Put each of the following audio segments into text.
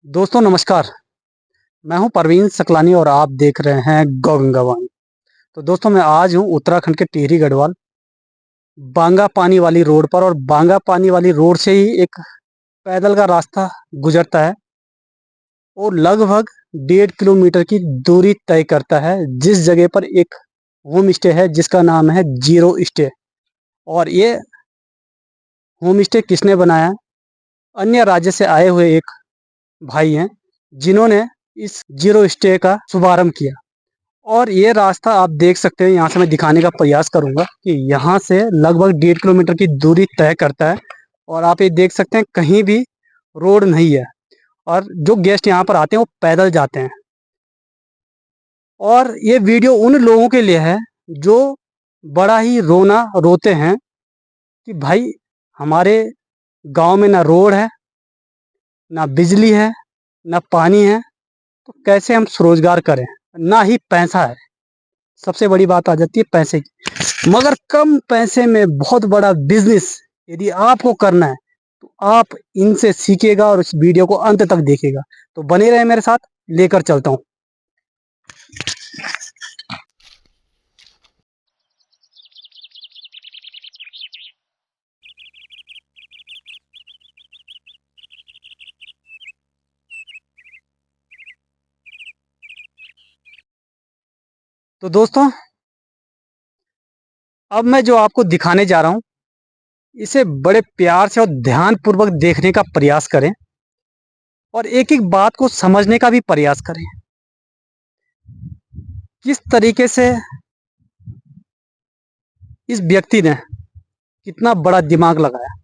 दोस्तों नमस्कार। मैं हूं परवीन सकलानी और आप देख रहे हैं गौ गंगावाणी। तो दोस्तों मैं आज हूं उत्तराखंड के टिहरी गढ़वाल बांगा पानी वाली रोड पर, और बांगा पानी वाली रोड से ही एक पैदल का रास्ता गुजरता है और लगभग 1.5 किलोमीटर की दूरी तय करता है, जिस जगह पर एक होम स्टे है जिसका नाम है जीरो स्टे। और ये होम स्टे किसने बनाया है? अन्य राज्य से आए हुए एक भाई हैं जिन्होंने इस जीरो स्टे का शुभारंभ किया। और ये रास्ता आप देख सकते हैं, यहाँ से मैं दिखाने का प्रयास करूंगा कि यहाँ से लगभग 1.5 किलोमीटर की दूरी तय करता है। और आप ये देख सकते हैं कहीं भी रोड नहीं है, और जो गेस्ट यहाँ पर आते हैं वो पैदल जाते हैं। और ये वीडियो उन लोगों के लिए है जो बड़ा ही रोना रोते हैं कि भाई हमारे गांव में ना रोड है, ना बिजली है, ना पानी है, तो कैसे हम स्वरोजगार करें, ना ही पैसा है। सबसे बड़ी बात आ जाती है पैसे की। मगर कम पैसे में बहुत बड़ा बिजनेस यदि आपको करना है तो आप इनसे सीखिएगा और इस वीडियो को अंत तक देखिएगा। तो बने रहे मेरे साथ, लेकर चलता हूं। तो दोस्तों अब मैं जो आपको दिखाने जा रहा हूं, इसे बड़े प्यार से और ध्यान पूर्वक देखने का प्रयास करें और एक एक बात को समझने का भी प्रयास करें। किस तरीके से इस व्यक्ति ने कितना बड़ा दिमाग लगाया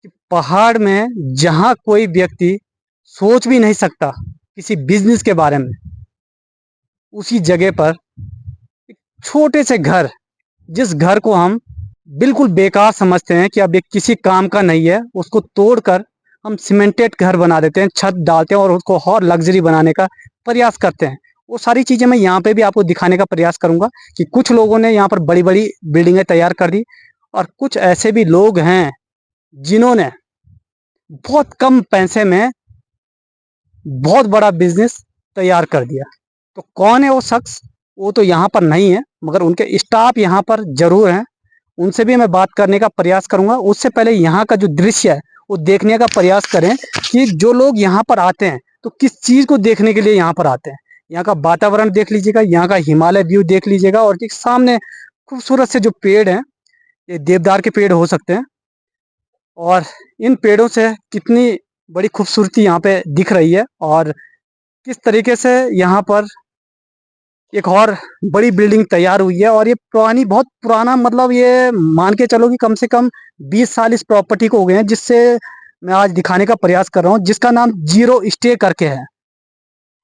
कि पहाड़ में जहां कोई व्यक्ति सोच भी नहीं सकता किसी बिजनेस के बारे में, उसी जगह पर एक छोटे से घर, जिस घर को हम बिल्कुल बेकार समझते हैं कि अब ये किसी काम का नहीं है, उसको तोड़कर हम सीमेंटेड घर बना देते हैं, छत डालते हैं और उसको और लग्जरी बनाने का प्रयास करते हैं। वो सारी चीज़ें मैं यहाँ पे भी आपको दिखाने का प्रयास करूंगा कि कुछ लोगों ने यहाँ पर बड़ी बड़ी बिल्डिंगें तैयार कर दी, और कुछ ऐसे भी लोग हैं जिन्होंने बहुत कम पैसे में बहुत बड़ा बिजनेस तैयार कर दिया। तो कौन है वो शख्स? वो तो यहाँ पर नहीं है, मगर उनके स्टाफ यहाँ पर जरूर हैं। उनसे भी मैं बात करने का प्रयास करूंगा। उससे पहले यहाँ का जो दृश्य है वो देखने का प्रयास करें कि जो लोग यहाँ पर आते हैं तो किस चीज़ को देखने के लिए यहाँ पर आते हैं। यहाँ का वातावरण देख लीजिएगा, यहाँ का हिमालय व्यू देख लीजिएगा, और एक सामने खूबसूरत से जो पेड़ हैं, ये देवदार के पेड़ हो सकते हैं। और इन पेड़ों से कितनी बड़ी खूबसूरती यहाँ पे दिख रही है, और किस तरीके से यहाँ पर एक और बड़ी बिल्डिंग तैयार हुई है। और ये पुरानी, बहुत पुराना, मतलब ये मान के चलो कि कम से कम 20 साल इस प्रॉपर्टी को हो गए हैं, जिससे मैं आज दिखाने का प्रयास कर रहा हूँ, जिसका नाम जीरो स्टे करके है।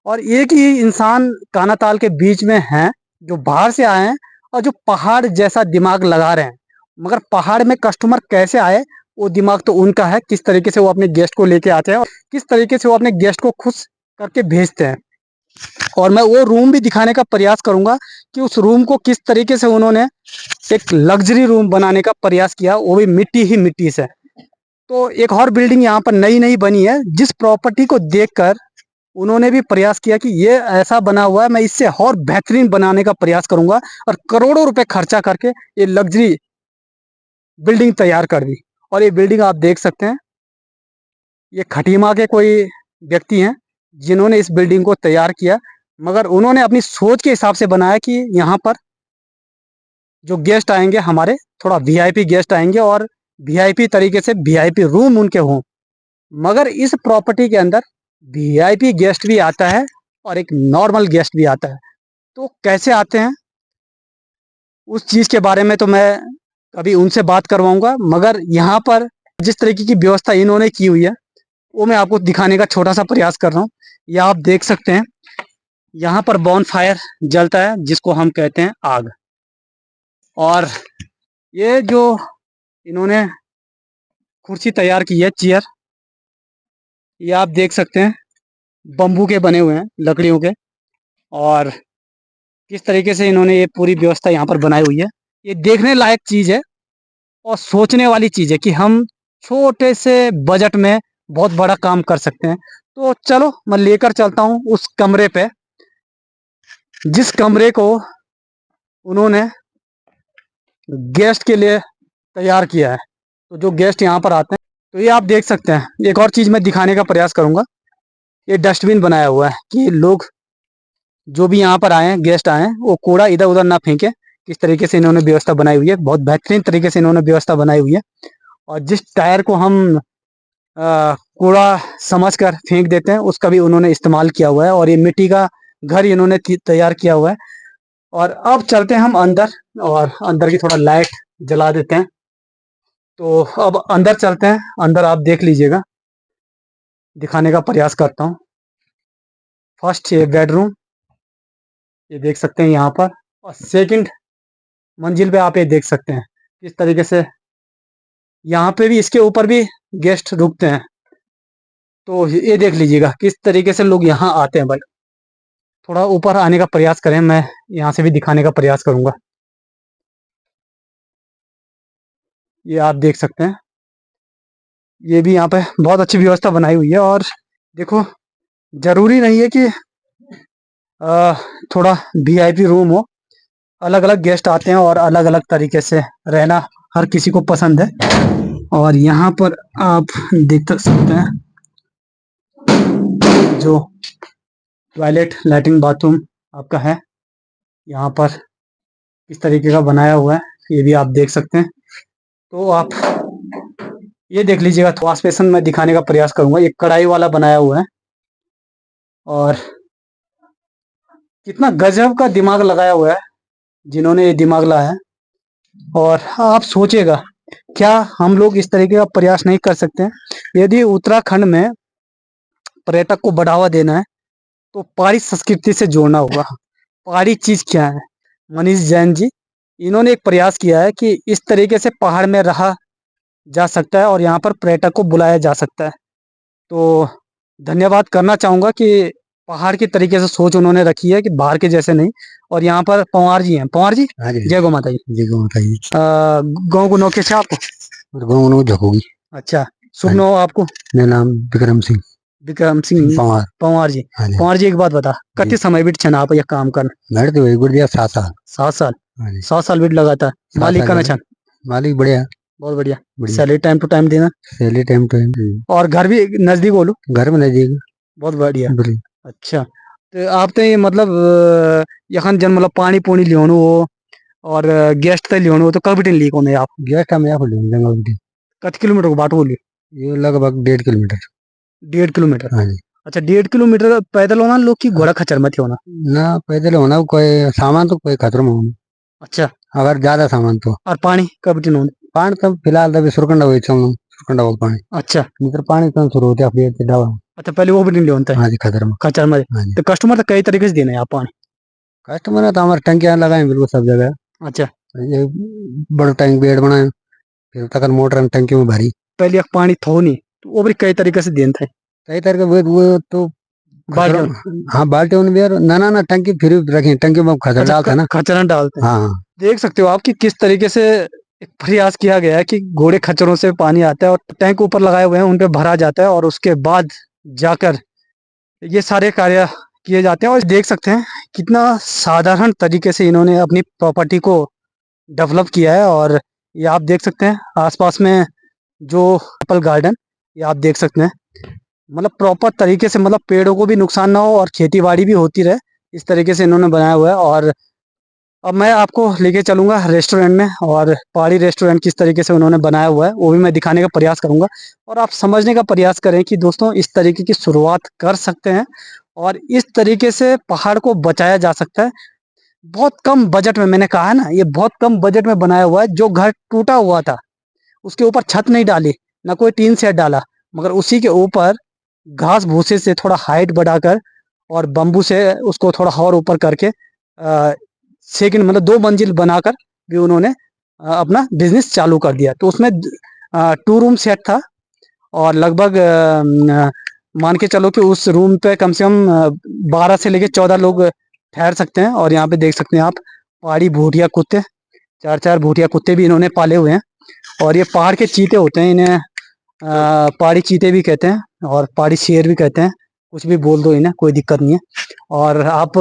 और एक ही इंसान कानाताल के बीच में हैं जो बाहर से आए हैं और जो पहाड़ जैसा दिमाग लगा रहे हैं। मगर पहाड़ में कस्टमर कैसे आए, वो दिमाग तो उनका है। किस तरीके से वो अपने गेस्ट को लेके आते हैं और किस तरीके से वो अपने गेस्ट को खुश करके भेजते हैं। और मैं वो रूम भी दिखाने का प्रयास करूंगा कि उस रूम को किस तरीके से उन्होंने एक लग्जरी रूम बनाने का प्रयास किया, वो भी मिट्टी ही मिट्टी से। तो एक और बिल्डिंग यहाँ पर नई नई बनी है, जिस प्रॉपर्टी को देखकर उन्होंने भी प्रयास किया कि ये ऐसा बना हुआ है, मैं इससे और बेहतरीन बनाने का प्रयास करूंगा, और करोड़ों रुपए खर्चा करके ये लग्जरी बिल्डिंग तैयार कर दी। और ये बिल्डिंग आप देख सकते हैं, ये खटीमा के कोई व्यक्ति हैं जिन्होंने इस बिल्डिंग को तैयार किया। मगर उन्होंने अपनी सोच के हिसाब से बनाया कि यहाँ पर जो गेस्ट आएंगे हमारे, थोड़ा वीआईपी गेस्ट आएंगे और वीआईपी तरीके से वीआईपी रूम उनके हों। मगर इस प्रॉपर्टी के अंदर वीआईपी गेस्ट भी आता है और एक नॉर्मल गेस्ट भी आता है। तो कैसे आते हैं उस चीज़ के बारे में तो मैं अभी उनसे बात करवाऊंगा। मगर यहाँ पर जिस तरीके की व्यवस्था इन्होंने की हुई है वो मैं आपको दिखाने का छोटा सा प्रयास कर रहा हूँ। यह आप देख सकते हैं, यहाँ पर बॉन फायर जलता है जिसको हम कहते हैं आग। और ये जो इन्होंने कुर्सी तैयार की है, चेयर, ये आप देख सकते हैं बम्बू के बने हुए हैं, लकड़ियों के। और किस तरीके से इन्होंने ये पूरी व्यवस्था यहाँ पर बनाई हुई है, ये देखने लायक चीज़ है और सोचने वाली चीज़ है कि हम छोटे से बजट में बहुत बड़ा काम कर सकते हैं। तो चलो मैं लेकर चलता हूँ उस कमरे पे, जिस कमरे को उन्होंने गेस्ट के लिए तैयार किया है। तो जो गेस्ट यहाँ पर आते हैं, तो ये आप देख सकते हैं। एक और चीज़ मैं दिखाने का प्रयास करूँगा, ये डस्टबिन बनाया हुआ है कि लोग जो भी यहाँ पर आए हैं, गेस्ट आए हैं, वो कूड़ा इधर उधर ना फेंके। किस तरीके से इन्होंने व्यवस्था बनाई हुई है, बहुत बेहतरीन तरीके से इन्होंने व्यवस्था बनाई हुई है। और जिस टायर को हम कूड़ा समझकर फेंक देते हैं, उसका भी उन्होंने इस्तेमाल किया हुआ है। और ये मिट्टी का घर इन्होंने तैयार किया हुआ है। और अब चलते हैं हम अंदर, और अंदर की थोड़ा लाइट जला देते हैं। तो अब अंदर चलते हैं, अंदर आप देख लीजिएगा, दिखाने का प्रयास करता हूँ। फर्स्ट ये बेडरूम, ये देख सकते हैं यहाँ पर। और सेकंड मंजिल पे आप ये देख सकते हैं किस तरीके से यहाँ पे भी, इसके ऊपर भी गेस्ट रुकते हैं। तो ये देख लीजिएगा किस तरीके से लोग यहाँ आते हैं भाई। थोड़ा ऊपर आने का प्रयास करें, मैं यहाँ से भी दिखाने का प्रयास करूंगा। ये आप देख सकते हैं, ये भी यहाँ पे बहुत अच्छी व्यवस्था बनाई हुई है। और देखो, जरूरी नहीं है कि थोड़ा वीआईपी रूम हो। अलग अलग गेस्ट आते हैं और अलग अलग तरीके से रहना हर किसी को पसंद है। और यहाँ पर आप देख सकते हैं जो टॉयलेट लैट्रिन बाथरूम आपका है, यहाँ पर किस तरीके का बनाया हुआ है, ये भी आप देख सकते हैं। तो आप ये देख लीजिएगा। वॉश बेसिन में दिखाने का प्रयास करूंगा, ये कढ़ाई वाला बनाया हुआ है। और कितना गजब का दिमाग लगाया हुआ है जिन्होंने ये दिमाग लाया है। और आप सोचेगा, क्या हम लोग इस तरीके का प्रयास नहीं कर सकते हैं? यदि उत्तराखंड में पर्यटक को बढ़ावा देना है, तो पहाड़ी संस्कृति से जोड़ना होगा। पहाड़ी चीज क्या है? मनीष जैन जी, इन्होंने एक प्रयास किया है कि इस तरीके से पहाड़ में रहा जा सकता है और यहाँ पर पर्यटक को बुलाया जा सकता है। तो धन्यवाद करना चाहूँगा कि पहाड़ की तरीके से सोच उन्होंने रखी है कि बाहर के जैसे नहीं। और यहाँ पर पंवार जी हैं। पंवार जी, हाँ जी, जय गौ माता जी। जय गौ माता जी। गाँव को नौ कैसे आपको? और गाँव को झकोगी। अच्छा, शुभ हाँ नाम आपको? मेरा नाम विक्रम सिंह विक्रम सिंह पंवार। पंवार जी। हाँ जी, पंवार जी, एक बात बता, जी। कितने समय बीत छन आप ये काम कर? मेरे तो वही गुड़िया 7 साल। 7 साल? हाँ जी, 7 साल बीत लगातार 7 मालिक साल का हो न गए। छन? मालिक बढ़िया बहुत बढ़िया। बढ़िया। सैलरी टाइम टू टाइम देना, सैलरी टाइम टू टाइम। और घर भी नजदीक बोलो? घर में नजदीक। बहुत बढ़िया। बढ़िया। अच्छा, तो आप तो ये मतलब यखन जन मतलब पानी पूनी लियोनु हो और गेस्ट ते लियोनु हो, तो कब बिटिन ली कोने आप? गेस्ट हम यहाँ खोले जंगल की। कत किलोमीटर को बाटो बोलिए? ये लगभग 1.5 किलोमीटर। 1.5 किलोमीटर? हाँ जी। अच्छा, 1.5 किलोमीटर पैदल होना लोग की घोड़ा खच्चर में होना? ना पैदल होना, कोई सामान तो कोई खतरे में होना। अच्छा, अगर ज्यादा सामान तो। और पानी कब बिटिन होने? पानी तब फिलहाल तभी सुरकंडा हुई चल सुरकंडा हो पानी। अच्छा मित्र पानी कम शुरू होते अपने डावा। अच्छा, पहले वो बिटिन ले होता है हाँ जी, खतरे में। खच्चर में। हाँ जी। तो कस्टमर तो कई तरीके से देना है आप पानी? कस्टमर है तो हमारे टंकियां लगाए बिल्कुल सब जगह। अच्छा, ये बड़ा टैंक बेड बनाए, फिर तक मोटर में टंकी में भरी। पहले एक पानी थो नहीं, तो वो भी कई तरीके से देन थे। कई तरह के वो तो खतरा। बाल्टी? हाँ बाल्टी में भी ना टंकी फिर रखी टंकी में खतरा डालता है ना। खच्चर डालते हैं। हाँ देख सकते हो आप कि किस तरीके से एक प्रयास किया गया है कि घोड़े खच्चरों से पानी आता है और टैंक ऊपर लगाए हुए हैं, उन पे भरा जाता है और उसके बाद जाकर ये सारे कार्य किए जाते हैं। और देख सकते हैं कितना साधारण तरीके से इन्होंने अपनी प्रॉपर्टी को डेवलप किया है। और ये आप देख सकते हैं आसपास में जो एप्पल गार्डन, ये आप देख सकते हैं, मतलब प्रॉपर तरीके से, मतलब पेड़ों को भी नुकसान ना हो और खेती बाड़ी भी होती रहे, इस तरीके से इन्होंने बनाया हुआ है। और अब मैं आपको लेके चलूंगा रेस्टोरेंट में, और पहाड़ी रेस्टोरेंट किस तरीके से उन्होंने बनाया हुआ है वो भी मैं दिखाने का प्रयास करूंगा। और आप समझने का प्रयास करें कि दोस्तों इस तरीके की शुरुआत कर सकते हैं और इस तरीके से पहाड़ को बचाया जा सकता है। बहुत कम बजट में, मैंने कहा है ना, ये बहुत कम बजट में बनाया हुआ है। जो घर टूटा हुआ था उसके ऊपर छत नहीं डाली, ना कोई टीन सेट डाला, मगर उसी के ऊपर घास भूसे से थोड़ा हाइट बढ़ाकर और बम्बू से उसको थोड़ा और ऊपर करके सेकंड मतलब 2 मंजिल बनाकर भी उन्होंने अपना बिजनेस चालू कर दिया। तो उसमें 2 रूम सेट था और लगभग मान के चलो कि उस रूम पे कम से कम 12 से लेके 14 लोग ठहर सकते हैं। और यहाँ पे देख सकते हैं आप पहाड़ी भूटिया कुत्ते, 4 4 भूटिया कुत्ते भी इन्होंने पाले हुए हैं। और ये पहाड़ के चीते होते हैं, इन्हें पहाड़ी चीते भी कहते हैं और पहाड़ी शेर भी कहते हैं, कुछ भी बोल दो इन्हें, कोई दिक्कत नहीं है। और आप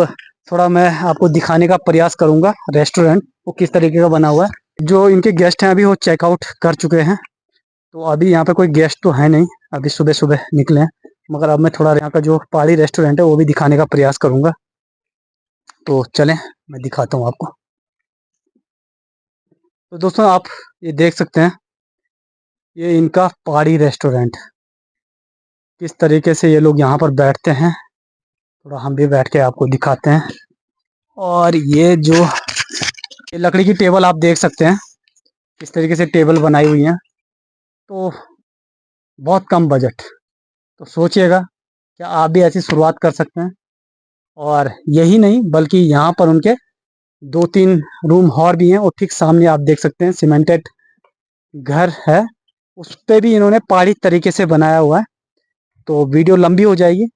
थोड़ा मैं आपको दिखाने का प्रयास करूंगा रेस्टोरेंट वो किस तरीके का बना हुआ है। जो इनके गेस्ट हैं अभी वो चेकआउट कर चुके हैं, तो अभी यहाँ पे कोई गेस्ट तो है नहीं, अभी सुबह सुबह निकले हैं। मगर अब मैं थोड़ा यहाँ का जो पहाड़ी रेस्टोरेंट है वो भी दिखाने का प्रयास करूंगा। तो चलें मैं दिखाता हूँ आपको। तो दोस्तों आप ये देख सकते हैं, ये इनका पहाड़ी रेस्टोरेंट, किस तरीके से ये लोग यहाँ पर बैठते हैं, थोड़ा हम भी बैठ के आपको दिखाते हैं। और ये जो ये लकड़ी की टेबल आप देख सकते हैं, किस तरीके से टेबल बनाई हुई है। तो बहुत कम बजट, तो सोचिएगा क्या आप भी ऐसी शुरुआत कर सकते हैं। और यही नहीं बल्कि यहाँ पर उनके 2-3 रूम और भी हैं, और ठीक सामने आप देख सकते हैं सीमेंटेड घर है, उस पे भी इन्होंने पहाड़ी तरीके से बनाया हुआ है। तो वीडियो लंबी हो जाएगी,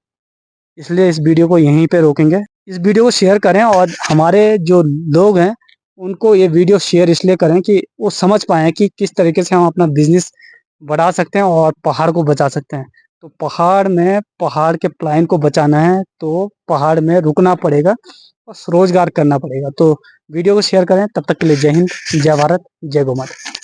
इसलिए इस वीडियो को यहीं पे रोकेंगे। इस वीडियो को शेयर करें और हमारे जो लोग हैं उनको ये वीडियो शेयर इसलिए करें कि वो समझ पाएँ कि किस तरीके से हम अपना बिजनेस बढ़ा सकते हैं और पहाड़ को बचा सकते हैं। तो पहाड़ में पहाड़ के प्लाइन को बचाना है तो पहाड़ में रुकना पड़ेगा और रोजगार करना पड़ेगा। तो वीडियो को शेयर करें, तब तक के लिए जय हिंद, जय भारत, जय गौ माता।